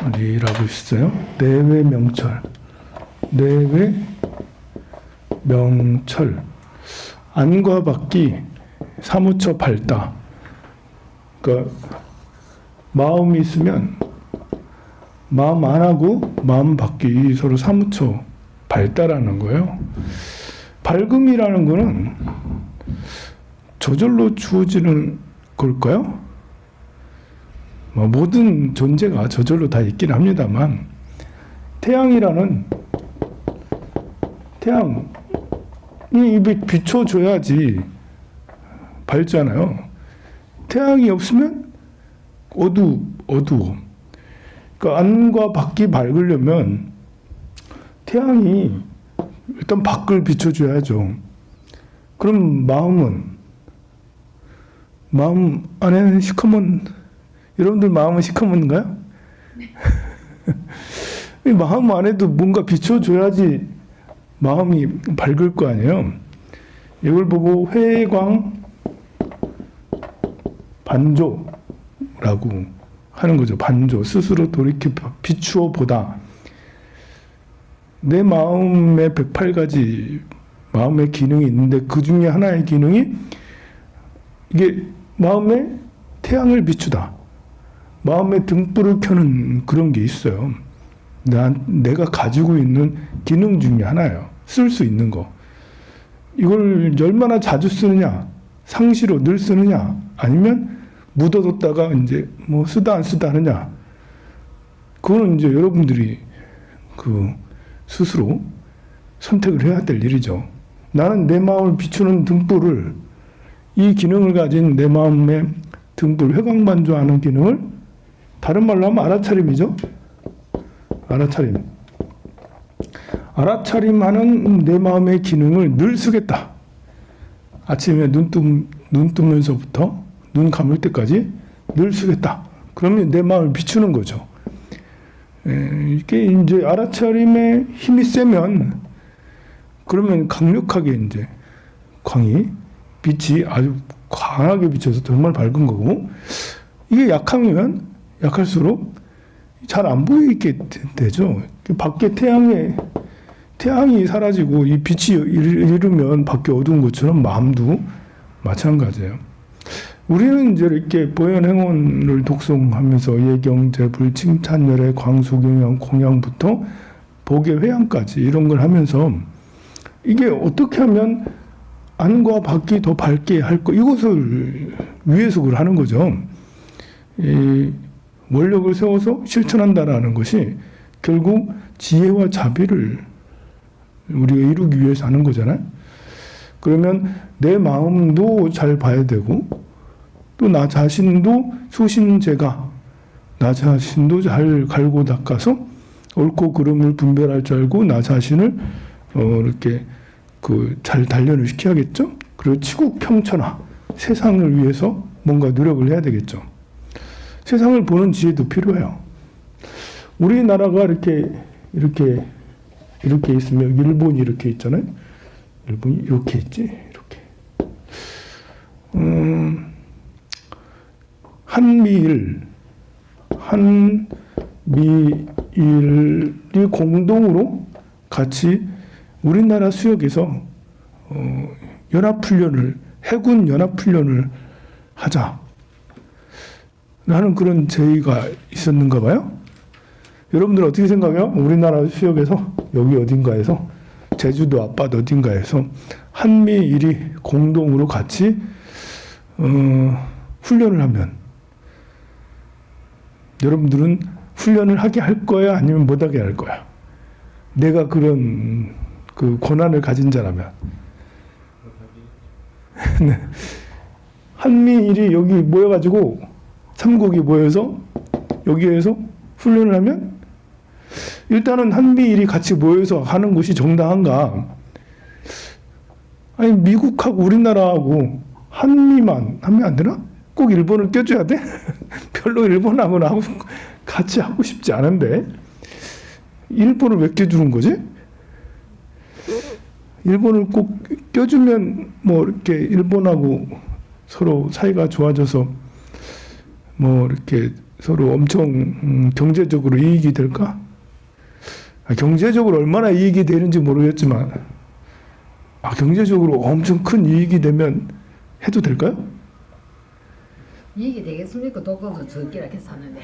어디라고 있어요? 내외 명철. 내외 명철. 안과 밖이 사무처 밝다. 그러니까 마음이 있으면 마음 안하고 마음 밖이 서로 사무처 밝다라는 거예요. 밝음이라는 거는 저절로 주어지는 걸까요? 모든 존재가 저절로 다 있긴 합니다만, 태양이 입에 비춰줘야지 밝잖아요. 태양이 없으면 어두워. 그러니까 안과 밖이 밝으려면 태양이 일단 밖을 비춰줘야죠. 그럼 마음 안에는 시커먼, 여러분들 마음은 시커먼가요? 마음 안에도 뭔가 비춰줘야지 마음이 밝을 거 아니에요. 이걸 보고 회광 반조라고 하는 거죠. 반조, 스스로 돌이켜 비추어 보다. 내 마음에 108가지 마음의 기능이 있는데 그 중에 하나의 기능이 이게 마음에 태양을 비추다. 마음의 등불을 켜는 그런 게 있어요. 내가 가지고 있는 기능 중에 하나예요. 쓸 수 있는 거. 이걸 얼마나 자주 쓰느냐, 상시로 늘 쓰느냐, 아니면 묻어뒀다가 이제 뭐 쓰다 안 쓰다 하느냐. 그거는 이제 여러분들이 스스로 선택을 해야 될 일이죠. 나는 내 마음을 비추는 등불을, 이 기능을 가진 내 마음의 등불, 회광반조하는 기능을 다른 말로 하면 알아차림이죠. 알아차림하는 내 마음의 기능을 늘 쓰겠다. 아침에 눈 뜨면서부터 눈 감을 때까지 늘 쓰겠다. 그러면 내 마음을 비추는 거죠. 이게 이제 알아차림의 힘이 세면, 그러면 강력하게 이제 빛이 아주 강하게 비춰서 정말 밝은 거고, 이게 약하면 약할수록 잘 안 보이게 되죠. 밖에 태양이 사라지고 이 빛이 이르면 밖에 어두운 것처럼 마음도 마찬가지예요. 우리는 이제 이렇게 보현행원을 독송하면서 예경, 제불, 칭찬열애, 광수경영, 공양부터 복의 회양까지 이런 걸 하면서 이게 어떻게 하면 안과 밖이 더 밝게 할까, 이것을 위해서 그걸 하는 거죠. 이 원력을 세워서 실천한다라는 것이 결국 지혜와 자비를 우리가 이루기 위해서 하는 거잖아요. 그러면 내 마음도 잘 봐야 되고, 또 나 자신도 수신제가, 나 자신도 잘 갈고 닦아서 옳고 그름을 분별할 줄 알고 나 자신을 이렇게 잘 단련을 시켜야겠죠. 그리고 치국평천하, 세상을 위해서 뭔가 노력을 해야 되겠죠. 세상을 보는 지혜도 필요해요. 우리나라가 이렇게 있으면, 일본이 이렇게 있잖아요. 일본이 이렇게 있지, 이렇게. 한미일이 공동으로 같이 우리나라 수역에서 연합훈련을, 해군 연합훈련을 하자 라는 그런 제의가 있었는가 봐요. 여러분들 어떻게 생각해요? 우리나라 수역에서, 여기 어딘가에서, 제주도 앞바다 어딘가에서 한미일이 공동으로 같이 훈련을 하면 여러분들은 훈련을 하게 할 거야, 아니면 못하게 할 거야? 내가 그런 권한을 가진 자라면. 네. 한미일이 여기 모여가지고, 삼국이 모여서 여기에서 훈련을 하면, 일단은 한미일이 같이 모여서 하는 것이 정당한가? 아니, 미국하고 우리나라하고 한미만 하면 안 되나? 꼭 일본을 껴줘야 돼? 별로 일본하고 같이 하고 싶지 않은데 일본을 왜 껴주는 거지? 일본을 꼭 껴주면 뭐 이렇게 일본하고 서로 사이가 좋아져서 뭐 이렇게 서로 엄청 경제적으로 이익이 될까? 경제적으로 얼마나 이익이 되는지 모르겠지만 경제적으로 엄청 큰 이익이 되면 해도 될까요? 이익이 되겠습니까? 독도도 적기라게 사는데.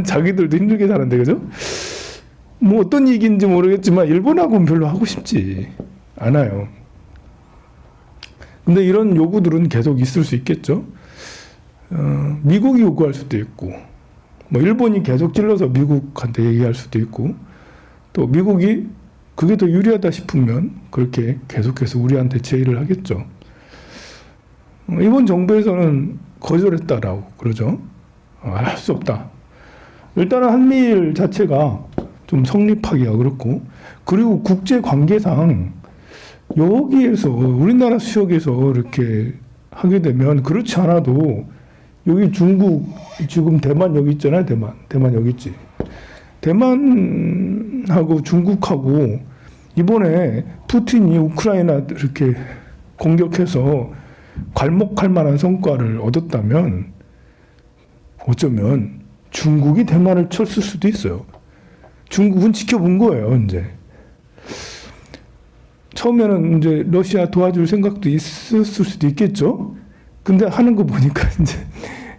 자기들도 힘들게 사는데 그죠? 뭐 어떤 이익인지 모르겠지만 일본하고는 별로 하고 싶지 않아요. 근데 이런 요구들은 계속 있을 수 있겠죠. 미국이 요구할 수도 있고, 뭐 일본이 계속 찔러서 미국한테 얘기할 수도 있고, 또 미국이 그게 더 유리하다 싶으면 그렇게 계속해서 우리한테 제의를 하겠죠. 이번 정부에서는 거절했다라고 그러죠. 할 수 없다. 일단은 한미일 자체가 좀 성립하기가 그렇고, 그리고 국제 관계상 여기에서 우리나라 수역에서 이렇게 하게 되면 그렇지 않아도 여기 중국 지금 대만 여기 있잖아요. 대만 여기 있지. 대만하고 중국하고 이번에 푸틴이 우크라이나 이렇게 공격해서 괄목할 만한 성과를 얻었다면 어쩌면 중국이 대만을 쳤을 수도 있어요. 중국은 지켜본 거예요, 이제. 처음에는 이제 러시아 도와줄 생각도 있었을 수도 있겠죠. 근데 하는 거 보니까 이제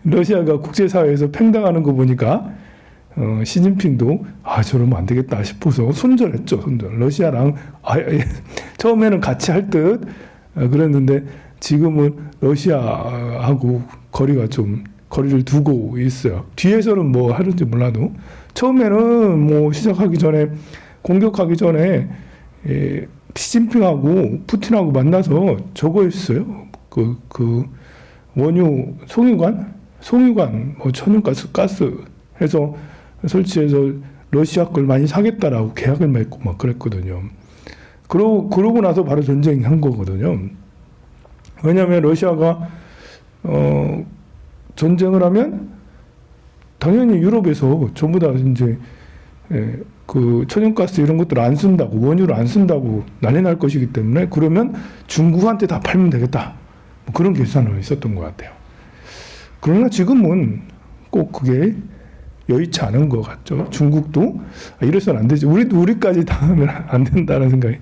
러시아가 국제사회에서 팽당하는 거 보니까 시진핑도 저러면 안 되겠다 싶어서 손절했죠. 러시아랑 처음에는 같이 할 듯 그랬는데 지금은 러시아하고 거리를 두고 있어요. 뒤에서는 뭐 하는지 몰라도 처음에는 뭐 시작하기 전에 공격하기 전에 시진핑하고 푸틴하고 만나서 저거 했어요. 그 원유 송유관 뭐 천연가스 해서 설치해서 러시아 걸 많이 사겠다라고 계약을 맺고 막 그랬거든요. 그러고 나서 바로 전쟁한 거거든요. 왜냐하면 러시아가 전쟁을 하면 당연히 유럽에서 전부 다 이제 그 천연가스 이런 것들 안 쓴다고 원유를 안 쓴다고 난리 날 것이기 때문에 그러면 중국한테 다 팔면 되겠다. 뭐 그런 계산은 있었던 것 같아요. 그러나 지금은 꼭 그게 여의치 않은 것 같죠. 중국도 이래서는 안 되지. 우리까지 당하면 안 된다는 생각이.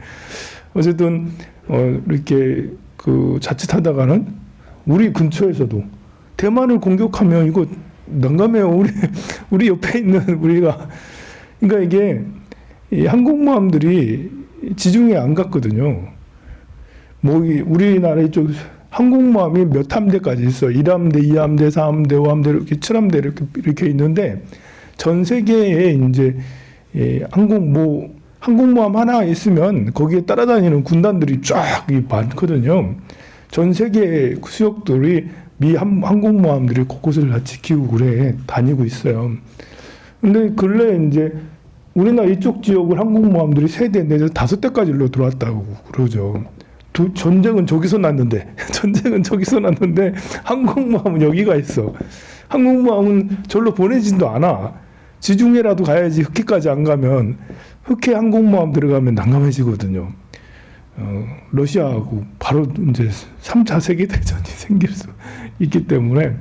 어쨌든 이렇게 그 자칫하다가는 우리 근처에서도 대만을 공격하면 이거 난감해요. 우리 옆에 있는 우리가 그러니까 이게 이 항공모함들이 지중해 안 갔거든요. 뭐 우리나라 이쪽 항공모함이 몇 함대까지 있어. 1함대, 2함대, 4함대, 5함대 이렇게 7함대 이렇게 있는데 전 세계에 이제 항공모함 하나 있으면 거기에 따라다니는 군단들이 쫙 많거든요. 전 세계 수역들이 미 항공모함들이 곳곳을 다 지키고 그래 다니고 있어요. 근데 근래 이제 우리나라 이쪽 지역을 항공모함들이 3대, 4대, 5대까지 일로 들어왔다고 그러죠. 전쟁은 저기서 났는데 항공모함은 여기가 있어. 항공모함은 절로 보내지도 않아. 지중해라도 가야지. 흑해까지 안 가면 흑해 항공모함 들어가면 난감해지거든요. 러시아하고 바로 이제 3차 세계대전이 생길 수 있기 때문에.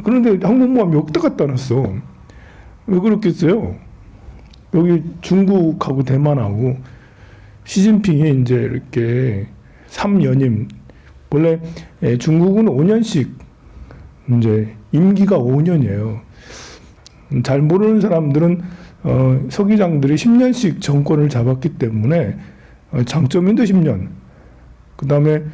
그런데 항공모함이 여기다 갖다 놨어. 왜 그렇겠어요? 여기 중국하고 대만하고 시진핑이 이제 이렇게 3연임, 원래 중국은 5년씩 이제 임기가 5년이에요. 잘 모르는 사람들은 서기장들이 10년씩 정권을 잡았기 때문에 장점인도 10년. 그 다음에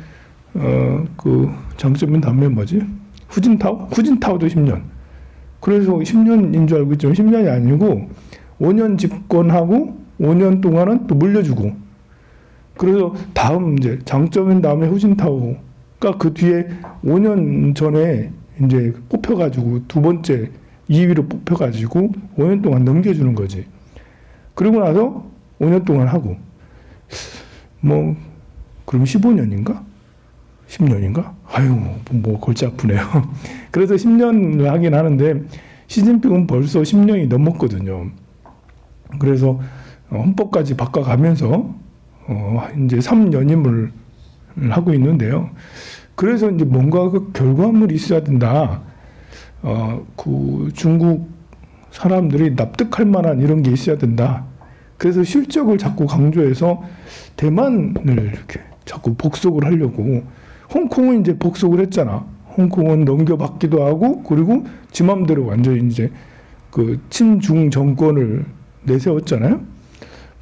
그 장점인 다음에 뭐지? 후진타오도 10년. 그래서 10년인 줄 알고 있지만 10년이 아니고 5년 집권하고 5년 동안은 또 물려주고. 그래서 다음 이제 장점인 다음에 후진타오가 그 뒤에 5년 전에 이제 뽑혀가지고 두 번째 2위로 뽑혀가지고 5년 동안 넘겨주는 거지. 그리고 나서 5년 동안 하고 뭐 그럼 15년인가? 10년인가? 아유 뭐 골치 아프네요. 그래서 10년을 하긴 하는데 시진핑은 벌써 10년이 넘었거든요. 그래서 헌법까지 바꿔가면서 이제 3연임을 하고 있는데요. 그래서 이제 뭔가 그 결과물이 있어야 된다. 그 중국 사람들이 납득할 만한 이런 게 있어야 된다. 그래서 실적을 자꾸 강조해서 대만을 이렇게 자꾸 복속을 하려고. 홍콩은 이제 복속을 했잖아. 홍콩은 넘겨받기도 하고, 그리고 지 맘대로 완전히 이제 그 친중 정권을 내세웠잖아요.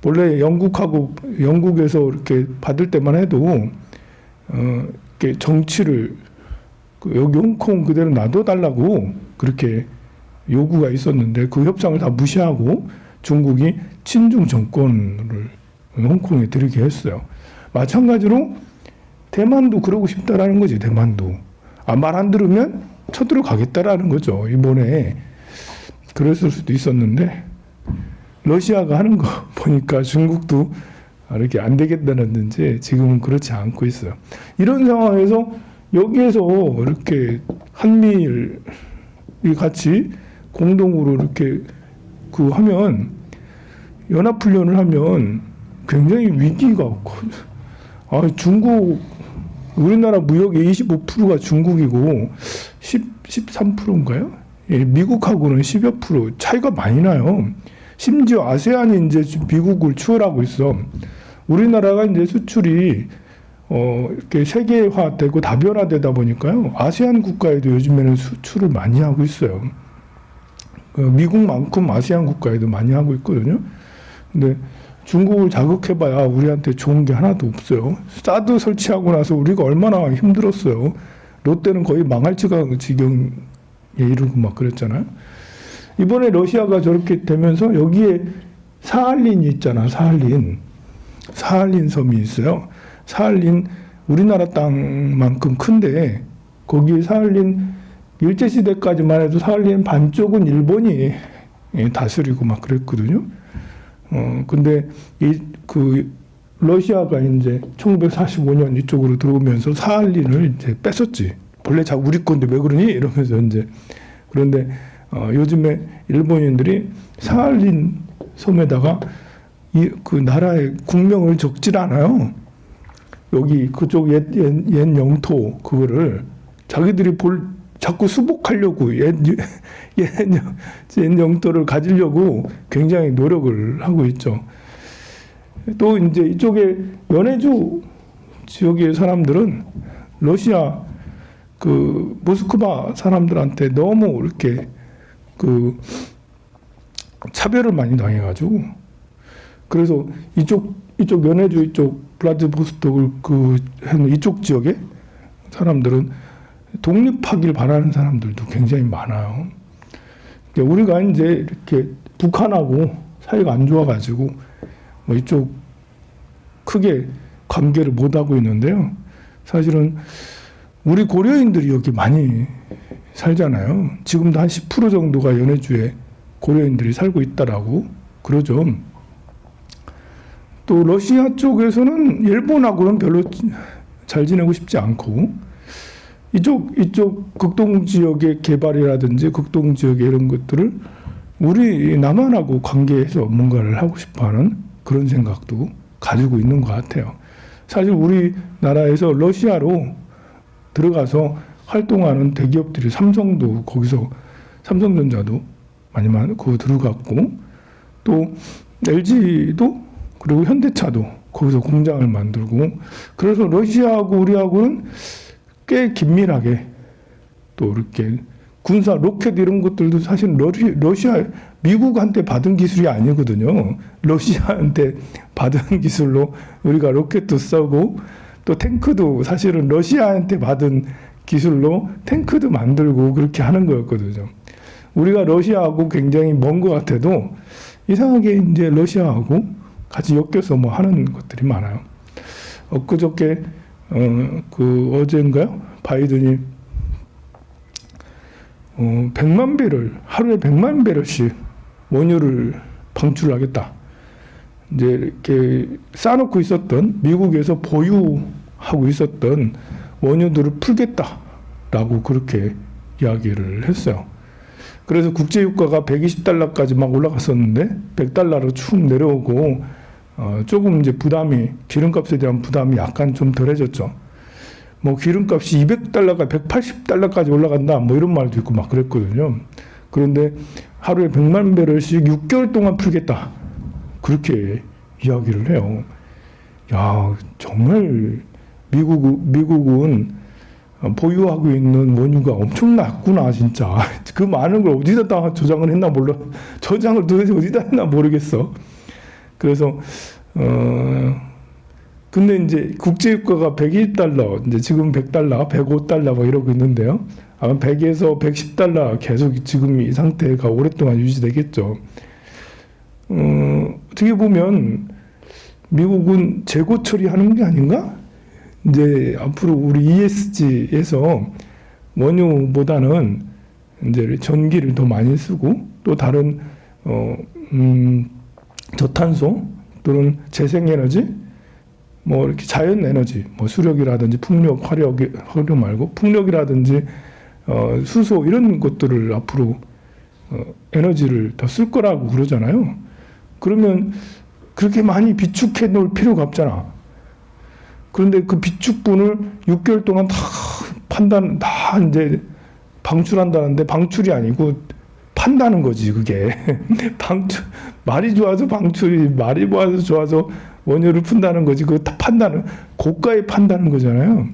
원래 영국에서 이렇게 받을 때만 해도 이렇게 정치를 여기 홍콩 그대로 놔둬달라고 그렇게 요구가 있었는데, 그 협상을 다 무시하고 중국이 친중 정권을 홍콩에 들이게 했어요. 마찬가지로 대만도 그러고 싶다라는 거지. 대만도 말 안 들으면 쳐들어가겠다라는 거죠. 이번에 그랬을 수도 있었는데, 러시아가 하는 거 보니까 중국도 이렇게 안 되겠다는지 지금은 그렇지 않고 있어요. 이런 상황에서 여기에서 이렇게 한미일이 같이 공동으로 이렇게 그 하면, 연합훈련을 하면 굉장히 위기가 중국, 우리나라 무역의 25%가 중국이고 13%인가요? 예, 미국하고는 10여 프로 차이가 많이 나요. 심지어 아세안이 이제 미국을 추월하고 있어. 우리나라가 이제 수출이 이렇게 세계화되고 다변화되다 보니까요, 아세안 국가에도 요즘에는 수출을 많이 하고 있어요. 미국만큼 아세안 국가에도 많이 하고 있거든요. 근데 중국을 자극해봐야 우리한테 좋은 게 하나도 없어요. 사드 설치하고 나서 우리가 얼마나 힘들었어요. 롯데는 거의 망할 지경에 이르고 막 그랬잖아요. 이번에 러시아가 저렇게 되면서 여기에 사할린이 있잖아. 사할린 섬이 있어요. 사할린 우리나라 땅만큼 큰데, 거기 사할린 일제시대까지만 해도 사할린 반쪽은 일본이 다스리고 막 그랬거든요. 근데 러시아가 이제 1945년 이쪽으로 들어오면서 사할린을 이제 뺐었지. 원래 우리 건데 왜 그러니? 이러면서 이제. 그런데 요즘에 일본인들이 사할린 섬에다가 그 나라의 국명을 적질 않아요. 여기 그쪽 옛 영토 그거를 자기들이 자꾸 수복하려고 옛 영토를 가지려고 굉장히 노력을 하고 있죠. 또 이제 이쪽에 연해주 지역의 사람들은 러시아 그 모스크바 사람들한테 너무 이렇게 그 차별을 많이 당해가지고, 그래서 이쪽 연해주 이쪽 블라디보스토크 이쪽 지역에 사람들은 독립하길 바라는 사람들도 굉장히 많아요. 우리가 이제 이렇게 북한하고 사이가 안 좋아가지고 뭐 이쪽 크게 관계를 못 하고 있는데요. 사실은 우리 고려인들이 여기 많이 살잖아요. 지금도 한 10% 정도가 연해주에 고려인들이 살고 있다라고 그러죠. 또 러시아 쪽에서는 일본하고는 별로 잘 지내고 싶지 않고, 이쪽 극동 지역의 개발이라든지 극동 지역의 이런 것들을 우리 남한하고 관계해서 뭔가를 하고 싶어하는 그런 생각도 가지고 있는 것 같아요. 사실 우리나라에서 러시아로 들어가서 활동하는 대기업들이 삼성도 거기서, 삼성전자도 많이 그거 들어갔고, 또 LG도 그리고 현대차도 거기서 공장을 만들고, 그래서 러시아하고 우리하고는 꽤 긴밀하게, 또 이렇게 군사 로켓 이런 것들도 사실 러시아 미국한테 받은 기술이 아니거든요. 러시아한테 받은 기술로 우리가 로켓도 쏘고, 또 탱크도 사실은 러시아한테 받은 기술로 탱크도 만들고 그렇게 하는 거였거든요. 우리가 러시아하고 굉장히 먼 것 같아도 이상하게 이제 러시아하고 같이 엮여서 뭐 하는 것들이 많아요. 엊그저께 어제인가요? 바이든이 100만 배럴, 하루에 100만 배럴씩 원유를 방출하겠다. 이제 이렇게 쌓아놓고 있었던, 미국에서 보유하고 있었던 원유들을 풀겠다라고 그렇게 이야기를 했어요. 그래서 국제유가가 120달러까지 막 올라갔었는데 100달러로 축 내려오고, 조금 이제 기름값에 대한 부담이 약간 좀 덜해졌죠. 뭐 기름값이 200달러가 180달러까지 올라간다 뭐 이런 말도 있고 막 그랬거든요. 그런데 하루에 100만 배럴씩 6개월 동안 풀겠다 그렇게 이야기를 해요. 야, 정말 미국은 보유하고 있는 원유가 엄청 낮구나 진짜. 그 많은 걸 어디다 다 저장을 했나 몰라. 저장을 도대체 어디다 했나 모르겠어. 그래서 근데 이제 국제유가가 101달러, 이제 지금 100달러, 105달러 막 이러고 있는데요. 아마 100에서 110달러 계속 지금 이 상태가 오랫동안 유지되겠죠. 어떻게 보면 미국은 재고 처리하는 게 아닌가? 이제 앞으로 우리 ESG에서 원유보다는 이제 전기를 더 많이 쓰고 또 다른 저탄소 또는 재생에너지 뭐 이렇게 자연에너지 뭐 수력이라든지 풍력, 화력 말고 풍력이라든지 수소 이런 것들을 앞으로 에너지를 더 쓸 거라고 그러잖아요. 그러면 그렇게 많이 비축해 놓을 필요가 없잖아. 그런데 그 비축분을 6개월 동안 다 다 이제 방출한다는데 방출이 아니고 판다는 거지 그게. 말이 좋아서 방출이, 말이 좋아서 원유를 푼다는 거지. 그거 다 판다는, 고가에 판다는 거잖아요.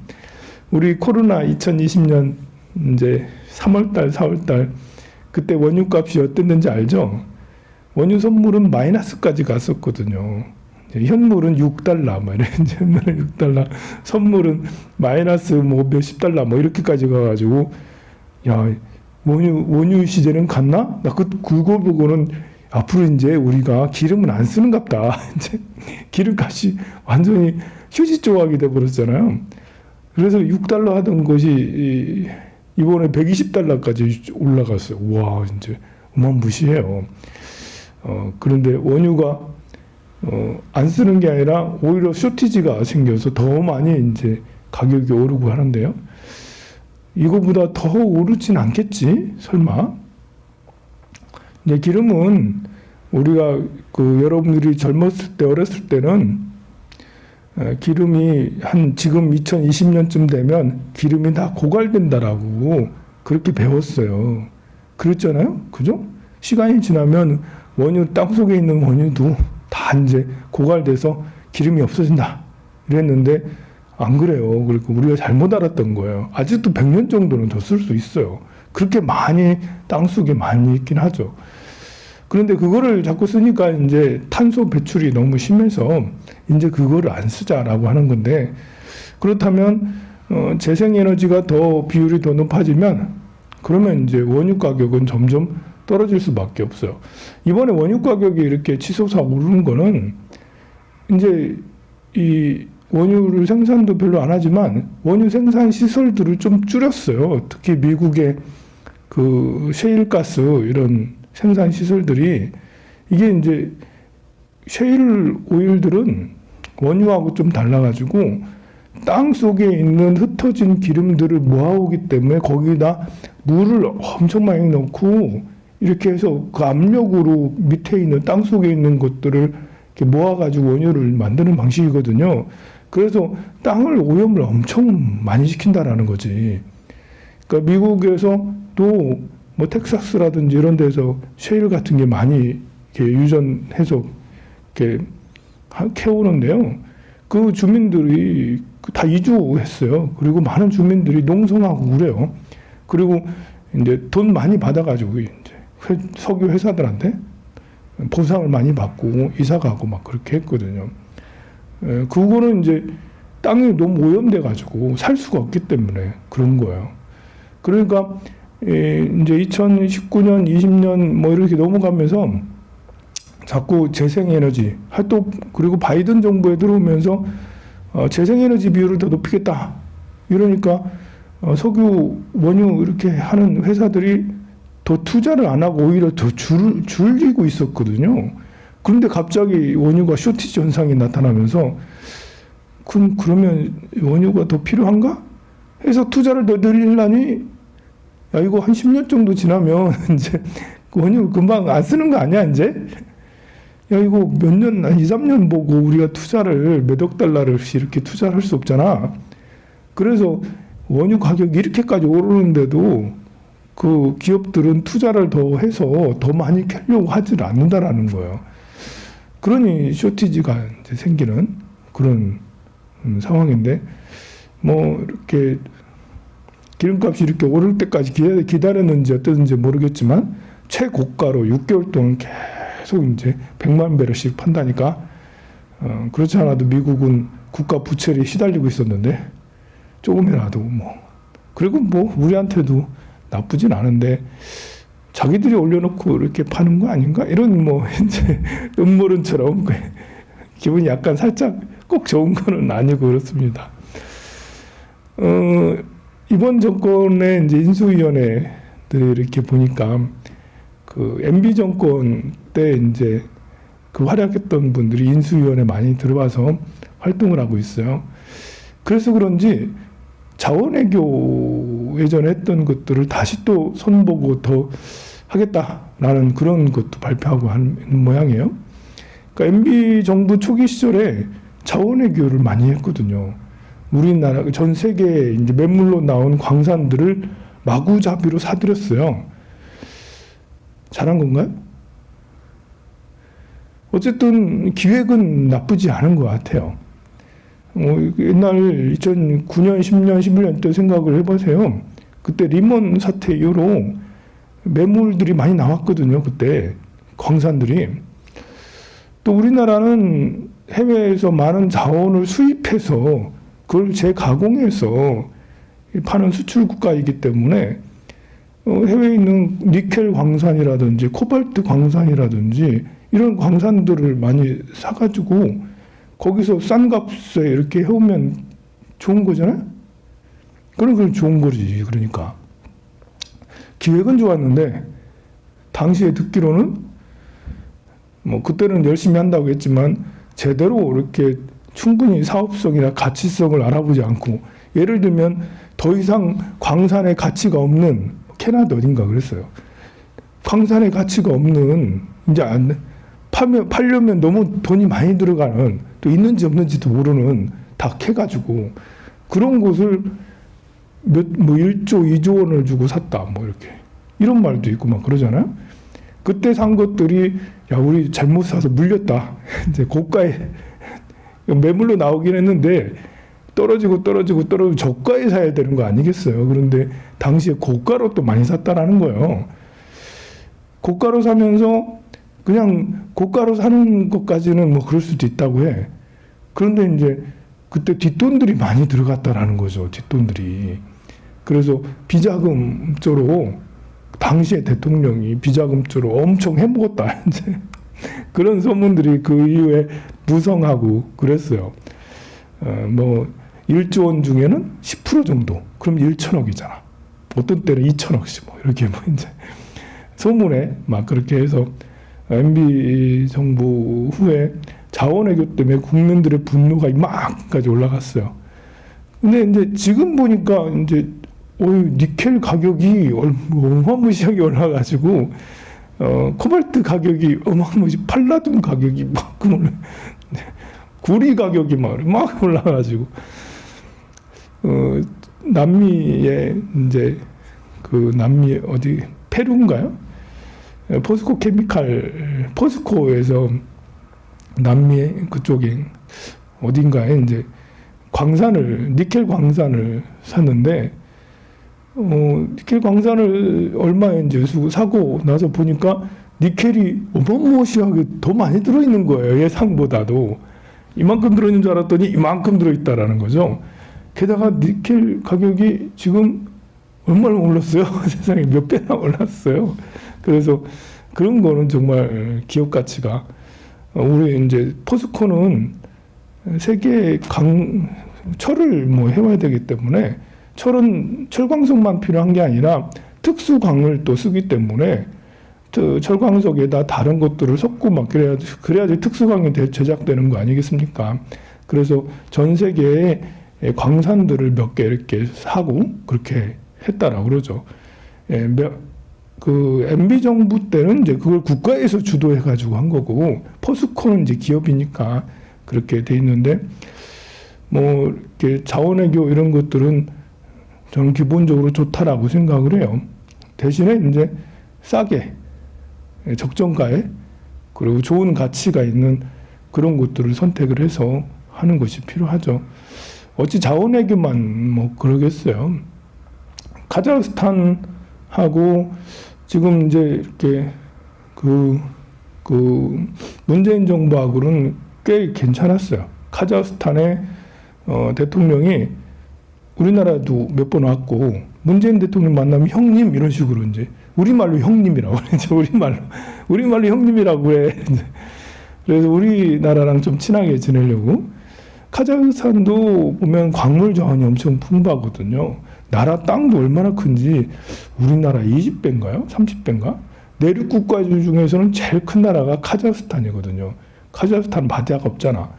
우리 코로나 2020년 이제 3월달, 4월달 그때 원유값이 어땠는지 알죠? 원유 선물은 마이너스까지 갔었거든요. 현물은 6달러, 뭐 현물은 6달러, 선물은 마이너스 뭐 몇십 달러, 뭐 이렇게까지 가가지고, 야, 원유 시대는 갔나? 나 그거 보고는 앞으로 이제 우리가 기름은 안 쓰는갑다. 이제 기름값이 완전히 휴지 조각이 돼버렸잖아요. 그래서 6달러 하던 것이 이번에 120달러까지 올라갔어요. 와, 이제 어마무시해요. 그런데 원유가 안 쓰는 게 아니라 오히려 쇼티지가 생겨서 더 많이 이제 가격이 오르고 하는데요. 이거보다 더 오르진 않겠지? 설마? 이제 기름은 우리가 여러분들이 젊었을 때, 어렸을 때는 기름이 지금 2020년쯤 되면 기름이 다 고갈된다라고 그렇게 배웠어요. 그랬잖아요? 그죠? 시간이 지나면 땅 속에 있는 원유도 다 이제 고갈돼서 기름이 없어진다. 이랬는데 안 그래요. 그리고 우리가 잘못 알았던 거예요. 아직도 100년 정도는 더 쓸 수 있어요. 그렇게 많이 땅 속에 많이 있긴 하죠. 그런데 그거를 자꾸 쓰니까 이제 탄소 배출이 너무 심해서 이제 그거를 안 쓰자라고 하는 건데, 그렇다면 재생에너지가 더 비율이 더 높아지면 그러면 이제 원유 가격은 점점 떨어질 수밖에 없어요. 이번에 원유 가격이 이렇게 치솟아 오르는 거는 이제 이 원유를 생산도 별로 안 하지만 원유 생산 시설들을 좀 줄였어요. 특히 미국의 그 셰일가스 이런 생산 시설들이, 이게 이제 셰일 오일들은 원유하고 좀 달라가지고 땅 속에 있는 흩어진 기름들을 모아오기 때문에 거기다 물을 엄청 많이 넣고 이렇게 해서 그 압력으로 밑에 있는 땅 속에 있는 것들을 이렇게 모아가지고 원유를 만드는 방식이거든요. 그래서 땅을 오염을 엄청 많이 시킨다라는 거지. 그러니까 미국에서도 뭐 텍사스라든지 이런 데서 셰일 같은 게 많이 이렇게 유전해서 이렇게 캐오는데요. 그 주민들이 다 이주했어요. 그리고 많은 주민들이 농성하고 그래요. 그리고 이제 돈 많이 받아가지고 이제 석유 회사들한테 보상을 많이 받고 이사 가고 막 그렇게 했거든요. 그거는 이제 땅이 너무 오염돼 가지고 살 수가 없기 때문에 그런 거예요. 그러니까 이제 2019년, 20년 뭐 이렇게 넘어가면서 자꾸 재생에너지 또 그리고 바이든 정부에 들어오면서 재생에너지 비율을 더 높이겠다. 이러니까 석유, 원유 이렇게 하는 회사들이 더 투자를 안 하고 오히려 더 줄이고 있었거든요. 그런데 갑자기 원유가 쇼티지 현상이 나타나면서 그러면 원유가 더 필요한가? 해서 투자를 더 늘리려니, 야, 이거 한 10년 정도 지나면 이제 원유 금방 안 쓰는 거 아니야, 이제? 야, 이거 몇 년, 한 2, 3년 보고 우리가 투자를 몇억 달러를 이렇게 투자를 할 수 없잖아. 그래서 원유 가격이 이렇게까지 오르는데도 그 기업들은 투자를 더 해서 더 많이 캐려고 하질 않는다라는 거예요. 그러니 쇼티지가 이제 생기는 그런 상황인데, 뭐 이렇게 기름값이 이렇게 오를 때까지 기다렸는지 어땠는지 모르겠지만 최고가로 6개월 동안 계속 이제 100만 배럴씩 판다니까, 그렇지 않아도 미국은 국가 부채에 시달리고 있었는데 조금이라도 뭐, 그리고 뭐 우리한테도 나쁘진 않은데 자기들이 올려놓고 이렇게 파는 거 아닌가, 이런 뭐 이제 음모론처럼 기분이 약간 살짝 꼭 좋은 거는 아니고 그렇습니다. 이번 정권의 이제 인수위원회들이 이렇게 보니까 그 MB 정권 때 이제 그 활약했던 분들이 인수위원회 많이 들어와서 활동을 하고 있어요. 그래서 그런지 자원외교 예전에 했던 것들을 다시 또 손보고 더 하겠다라는 그런 것도 발표하고 하는 모양이에요. 그러니까 MB 정부 초기 시절에 자원외교를 많이 했거든요. 우리나라 전 세계에 이제 매물로 나온 광산들을 마구잡이로 사들였어요. 잘한 건가요? 어쨌든 기획은 나쁘지 않은 것 같아요. 옛날 2009년, 10년, 11년 때 생각을 해보세요. 그때 리먼 사태 이후로 매물들이 많이 나왔거든요. 그때 광산들이. 또 우리나라는 해외에서 많은 자원을 수입해서 그걸 재가공해서 파는 수출 국가이기 때문에 해외에 있는 니켈 광산이라든지 코발트 광산이라든지 이런 광산들을 많이 사가지고 거기서 싼 값에 이렇게 해오면 좋은 거잖아요? 그건 좋은 거지. 그러니까 기획은 좋았는데 당시에 듣기로는 뭐 그때는 열심히 한다고 했지만 제대로 이렇게 충분히 사업성이나 가치성을 알아보지 않고, 예를 들면 더 이상 광산의 가치가 없는, 캐나다 어딘가 그랬어요. 광산의 가치가 없는, 이제 팔려면 너무 돈이 많이 들어가는, 또 있는지 없는지도 모르는 다 캐가지고 그런 곳을 뭐 1조, 2조 원을 주고 샀다, 뭐 이렇게 이런 말도 있고 막 그러잖아요. 그때 산 것들이 야 우리 잘못 사서 물렸다. 이제 고가에 매물로 나오긴 했는데 떨어지고 저가에 사야 되는 거 아니겠어요. 그런데 당시에 고가로 또 많이 샀다라는 거예요. 고가로 사면서 그냥 고가로 사는 것까지는 뭐 그럴 수도 있다고 해. 그런데 이제 그때 뒷돈들이 많이 들어갔다라는 거죠. 뒷돈들이. 그래서 비자금조로 당시에 대통령이 비자금조로 엄청 해먹었다. 이제 그런 소문들이 그 이후에 무성하고 그랬어요. 뭐 1조 원 중에는 10% 정도. 그럼 1천억이잖아. 어떤 때는 2천억씩 뭐 이렇게 뭐 이제 소문에 막 그렇게 해서 MB 정부 후에 자원외교 때문에 국민들의 분노가 이만까지 올라갔어요. 근데 이제 지금 보니까 이제 니켈 가격이 어마무시하게 올라가지고 코발트 가격이 어마무시, 팔라듐 가격이 막 구리 가격이 막 올라가지고 남미에 이제 그 남미 어디 페루인가요? 포스코 케미칼, 포스코에서 남미 그쪽에 어딘가에 이제 광산을, 니켈 광산을 샀는데, 니켈 광산을 얼마에 이제 사고 나서 보니까 니켈이 어마무시하게 더 많이 들어있는 거예요. 예상보다도. 이만큼 들어있는 줄 알았더니 이만큼 들어있다라는 거죠. 게다가 니켈 가격이 지금 얼마나 올랐어요? 세상에 몇 배나 올랐어요. 그래서 그런 거는 정말 기업 가치가, 우리 이제 포스코는 세계 철을 뭐 해와야 되기 때문에 철은 철광석만 필요한 게 아니라 특수광을 또 쓰기 때문에 철광석에다 다른 것들을 섞고 막 그래야지 특수광이 제작되는 거 아니겠습니까? 그래서 전 세계에 광산들을 몇 개 이렇게 사고 그렇게 했다라고 그러죠. 그 MB 정부 때는 이제 그걸 국가에서 주도해가지고 한 거고, 포스코는 이제 기업이니까 그렇게 돼 있는데, 뭐 이렇게 자원외교 이런 것들은 저는 기본적으로 좋다라고 생각을 해요. 대신에 이제 싸게 적정가에 그리고 좋은 가치가 있는 그런 것들을 선택을 해서 하는 것이 필요하죠. 어찌 자원외교만 뭐 그러겠어요. 카자흐스탄하고 지금 이제 이렇게 그 문재인 정부하고는 꽤 괜찮았어요. 카자흐스탄의 대통령이 우리나라도 몇 번 왔고 문재인 대통령 만나면 형님 이런 식으로 이제 우리말로 형님이라고 그러죠. 우리말로 형님이라고 해. 그래서 우리나라랑 좀 친하게 지내려고. 카자흐스탄도 보면 광물 자원이 엄청 풍부하거든요. 나라 땅도 얼마나 큰지 우리나라 20배인가요? 30배인가? 내륙 국가 중에서는 제일 큰 나라가 카자흐스탄이거든요. 카자흐스탄 바다가 없잖아.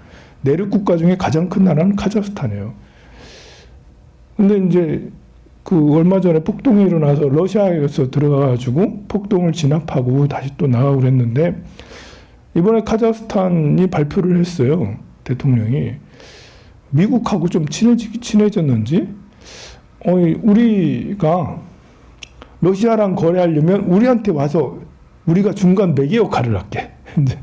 내륙 국가 중에 가장 큰 나라는 카자흐스탄이에요. 근데 이제 그 얼마 전에 폭동이 일어나서 러시아에서 들어가가지고 폭동을 진압하고 다시 또 나가고 그랬는데 이번에 카자흐스탄이 발표를 했어요. 대통령이. 미국하고 좀 친해졌는지 우리가 러시아랑 거래하려면 우리한테 와서 우리가 중간 매개 역할을 할게. 이제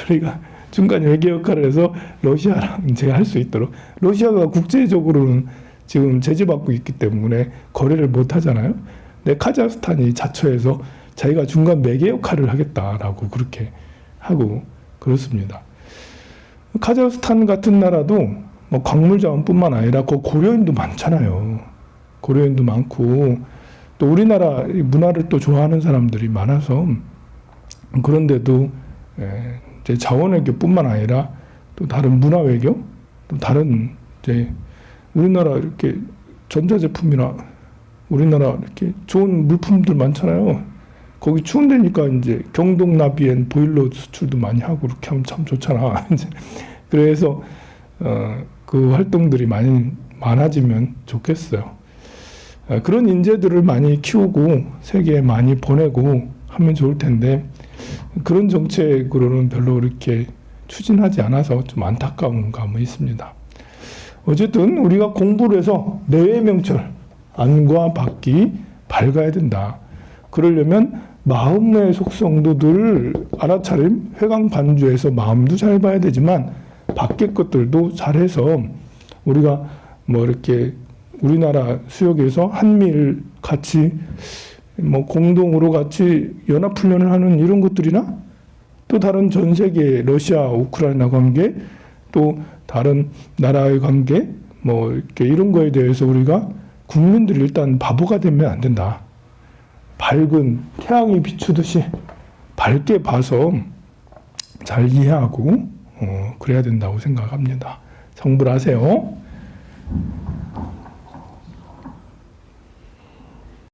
우리가 중간 매개 역할을 해서 러시아랑 이제 할 수 있도록. 러시아가 국제적으로는 지금 제재받고 있기 때문에 거래를 못 하잖아요. 근데 카자흐스탄이 자처해서 자기가 중간 매개 역할을 하겠다라고 그렇게 하고 그렇습니다. 카자흐스탄 같은 나라도 뭐 광물 자원뿐만 아니라 고려인도 많잖아요. 고려인도 많고 또 우리나라 문화를 또 좋아하는 사람들이 많아서 그런데도 이제 자원외교뿐만 아니라 또 다른 문화외교, 또 다른 이제 우리나라 이렇게 전자제품이나 우리나라 이렇게 좋은 물품들 많잖아요. 거기 추운 데니까 이제 경동 나비엔 보일러 수출도 많이 하고 그렇게 하면 참 좋잖아. 이제 그래서 그 활동들이 많아지면 좋겠어요. 그런 인재들을 많이 키우고 세계에 많이 보내고 하면 좋을 텐데 그런 정책으로는 별로 그렇게 추진하지 않아서 좀 안타까운 감이 있습니다. 어쨌든 우리가 공부를 해서 내외 명철, 안과 밖이 밝아야 된다. 그러려면 마음의 속성도 늘 알아차림, 회광반주해서 마음도 잘 봐야 되지만 밖의 것들도 잘해서 우리가 뭐 이렇게 우리나라 수역에서 한미일 같이 뭐 공동으로 같이 연합훈련을 하는 이런 것들이나 또 다른 전 세계 러시아, 우크라이나 관계 또 다른 나라의 관계 뭐 이렇게 이런 거에 대해서 우리가 국민들이 일단 바보가 되면 안 된다. 밝은 태양이 비추듯이 밝게 봐서 잘 이해하고 그래야 된다고 생각합니다. 성불하세요.